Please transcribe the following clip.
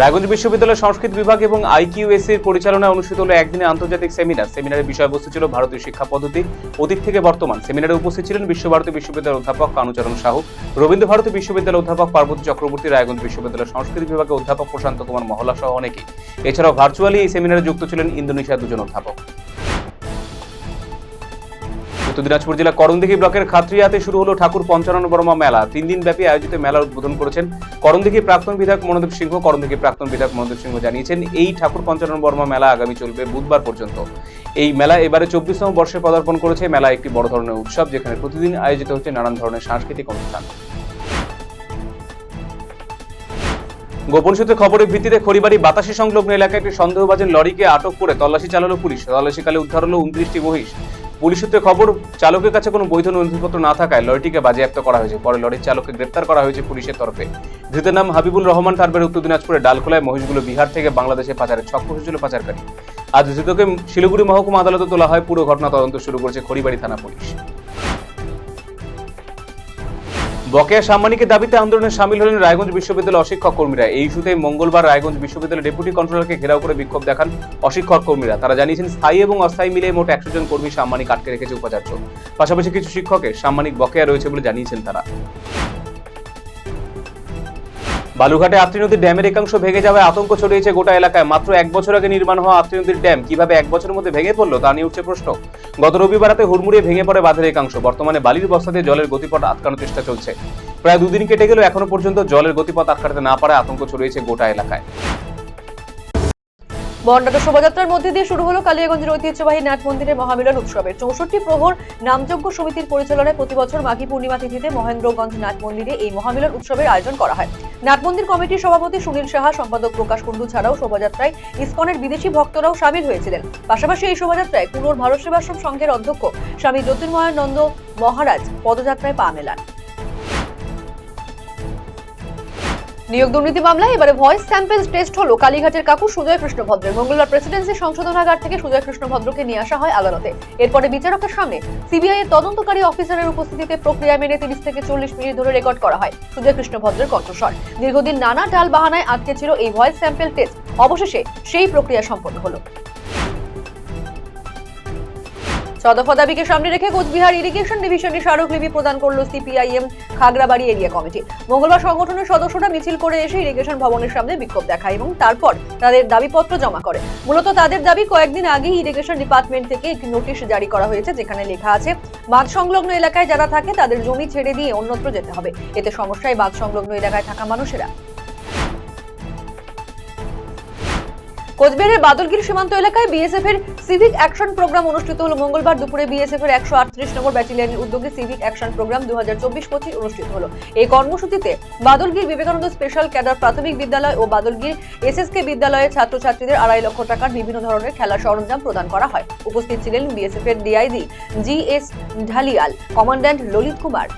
রায়গঞ্জ বিশ্ববিদ্যালয়ের সংস্কৃত বিভাগ এবং আইকিউএসির পরিচালনায় অনুষ্ঠিত হলো একদিনের আন্তর্জাতিক সেমিনার। সেমিনারের বিষয়বস্তু ছিল ভারতীয় শিক্ষা পদ্ধতি অতীত থেকে বর্তমান। সেমিনারে উপস্থিত ছিলেন বিশ্বভারতী বিশ্ববিদ্যালয়ের অধ্যাপক কানুচরণ সাহু, রবীন্দ্র ভারতী বিশ্ববিদ্যালয়ের অধ্যাপক পার্বতী চক্রবর্তী, রায়গঞ্জ বিশ্ববিদ্যালয়ের সংস্কৃত বিভাগের অধ্যাপক প্রশান্ত কুমার মহলা সহ অনেকেই। এছাড়াও ভার্চুয়ালি এই সেমিনারে যুক্ত ছিলেন ইন্দোনেশিয়ার দুজন অধ্যাপক। উত্তর দিনাজপুর জেলা করণদিঘি ব্লকের খাত্রিয়াতে শুরু হলো ঠাকুর পঞ্চানন বর্মা মেলা। 3 দিন ব্যাপী আয়োজিত মেলার উদ্বোধন করেছেন করণদিঘি প্রাক্তন বিধায়ক মনোদেব সিংহ। করণদিঘি প্রাক্তন বিধায়ক মনোদেব সিংহ জানিয়েছেন, এই ঠাকুর পঞ্চানন বর্মা মেলা আগামী চলবে বুধবার পর্যন্ত। এই মেলা এবারে 24তম বর্ষে পদার্পণ করেছে। মেলা একটি বড় ধরনের উৎসব, যেখানে প্রতিদিন আয়োজিত হচ্ছে নানান ধরনের সাংস্কৃতিক অনুষ্ঠান। গোপন সূত্রে খবরের ভিত্তিতে খড়িবাড়ি বাতাসি সংলগ্ন এলাকায় একটি সন্দেহভাজন লরিকে আটক করে তল্লাশি চালালো পুলিশ। তল্লাশিকালে উদ্ধার হলো 29টি মহিষ। পুলিশ সূত্রে খবর, চালকের কাছে কোনো বৈধ নথিপত্র না থাকায় লরিটিকে বাজেয়াপ্ত করা হয়েছে। পরে লরির চালককে গ্রেপ্তার করা হয়েছে পুলিশের তরফে। ধৃতের নাম হাবিবুল রহমান। তার বাড়ি উত্তর দিনাজপুরের ডালখোলায়। মহিষগুলো বিহার থেকে বাংলাদেশে পাচারের ছক কষেছিল পাচারকারী। আজ ধৃতকে শিলিগুড়ি মহকুমা আদালতে তোলা হয়। পুরো ঘটনা তদন্ত শুরু করেছে খড়িবাড়ি থানা পুলিশ। বকেয়া সাম্মানিকের দাবিতে আন্দোলনে সামিল হলেন রায়গঞ্জ বিশ্ববিদ্যালয়ের অশিক্ষক কর্মীরা। এই ইস্যুতে মঙ্গলবার রায়গঞ্জ বিশ্ববিদ্যালয়ের ডেপুটি কন্ট্রোলারকে ঘেরাও করে বিক্ষোভ দেখান অশিক্ষক কর্মীরা। তারা জানিয়েছেন, স্থায়ী এবং অস্থায়ী মিলে মোট 100 জন কর্মী সাম্মানিক আটকে রেখেছে উপাচার্য। পাশাপাশি কিছু শিক্ষকের সাম্মানিক বকেয়া রয়েছে বলে জানিয়েছেন তারা। বালুঘাটে আত্রি নদীর ড্যামের একাংশ ভেঙে যাওয়ায় আতঙ্ক ছড়িয়েছে গোটা এলাকায়। মাত্র 1 বছর আগে নির্মাণ হওয়া আত্রি নদীর ড্যাম কিভাবে 1 বছরের মধ্যে ভেঙে পড়লো তা নিয়ে উঠছে প্রশ্ন। গত রবিবার রাতে হুড়মুড়িয়ে ভেঙে পড়ে বাঁধের একাংশ। বর্তমানে বালির বস্তাতে জলের গতিপথ আটকানোর চেষ্টা চলছে। প্রায় 2 দিন কেটে গেলেও এখনো পর্যন্ত জলের গতিপথ আটকাতে না পারায় আতঙ্ক ছড়িয়েছে গোটা এলাকায়। বর্ণাঢ্য শোভাযাত্রার মধ্যে দিয়ে শুরু হলো কালিয়াগঞ্জের ঐতিহ্যবাহী নাট মন্দিরের মহামিলন উৎসবের 64 প্রহর নামযজ্ঞ সমিতির পরিচালনায় প্রতি বছর মাঘী পূর্ণিমা তিথিতে মহেন্দ্রগঞ্জ নাট মন্দিরে এই মহামিলন উৎসবের আয়োজন করা হয়। নাট মন্দির কমিটির সভাপতি সুনীল সাহা, সম্পাদক প্রকাশ কুণ্ডু ছাড়াও শোভাযাত্রায় ইসকনের বিদেশি ভক্তরাও সামিল হয়েছিলেন। পাশাপাশি এই শোভাযাত্রায় কুনোর ভারত সেবাশ্রম সংঘের অধ্যক্ষ স্বামী জ্যোতির্ময়ানন্দ মহারাজ পদযাত্রায় পা মেলান। নিয়োগ দুর্নীতি মামলায় এবারে ভয়েস স্যাম্পল টেস্ট হলো কালীঘাটের কাকু সুজয় কৃষ্ণ ভদ্রের। মঙ্গলবার প্রেসিডেন্সি সংশোধনাগার থেকে সুজয় কৃষ্ণ ভদ্রকে নিয়ে আসা হয় আদালতে। এরপরে বিচারকের সামনে সিবিআই এর তদন্তকারী অফিসারের উপস্থিতিতে প্রক্রিয়া মেনে 30 থেকে 40 মিনিট ধরে রেকর্ড করা হয় সুজয় কৃষ্ণ ভদ্রের কণ্ঠস্বর। দীর্ঘদিন নানা টাল বাহানায় আটকে ছিল এই ভয়েস স্যাম্পল টেস্ট। অবশেষে সেই প্রক্রিয়া সম্পন্ন হলো। দফা দাবিকে সামনে রেখে কোচবিহার ইরিগেশন ডিভিশনে স্মারকলিপি প্রদান করল সিপিআইএম খাগড়াবাড়ি এরিয়া কমিটি। মঙ্গলবার সংগঠনের সদস্যরা মিছিল করে এসে ইরিগেশন ভবনের সামনে বিক্ষোভ দেখায় এবং তারপর তাদের দাবিপত্র জমা করে। মূলত তাদের দাবি, কয়েকদিন আগেই ইরিগেশন ডিপার্টমেন্ট থেকে একটি নোটিশ জারি করা হয়েছে, যেখানে লেখা আছে বাঁধ সংলগ্ন এলাকায় যারা থাকে তাদের জমি ছেড়ে দিয়ে অন্যত্র যেতে হবে। এতে সমস্যায় বাঁধ সংলগ্ন এলাকায় থাকা মানুষেরা। কোচবিহারের বাদলগির সীমান্ত এলাকায় বিএসএফ এর সিভিক অ্যাকশন প্রোগ্রাম অনুষ্ঠিত হলো। মঙ্গলবার দুপুরে বিএসএফ এর 138 নম্বর ব্যাটালিয়নের উদ্যোগে সিভিক অ্যাকশন প্রোগ্রাম 2024-25 অনুষ্ঠিত হলো। এই কর্মসূচিতে বাদলগির বিবেকানন্দ স্পেশাল ক্যাডার প্রাথমিক বিদ্যালয় ও বাদলগির এসএসকে বিদ্যালয়ের ছাত্রছাত্রীদের 2.5 লক্ষ টাকার বিভিন্ন ধরনের খেলার সরঞ্জাম প্রদান করা হয়। উপস্থিত ছিলেন বিএসএফ এর DIG GS Dhaliwal, commandant Lalit Kumar.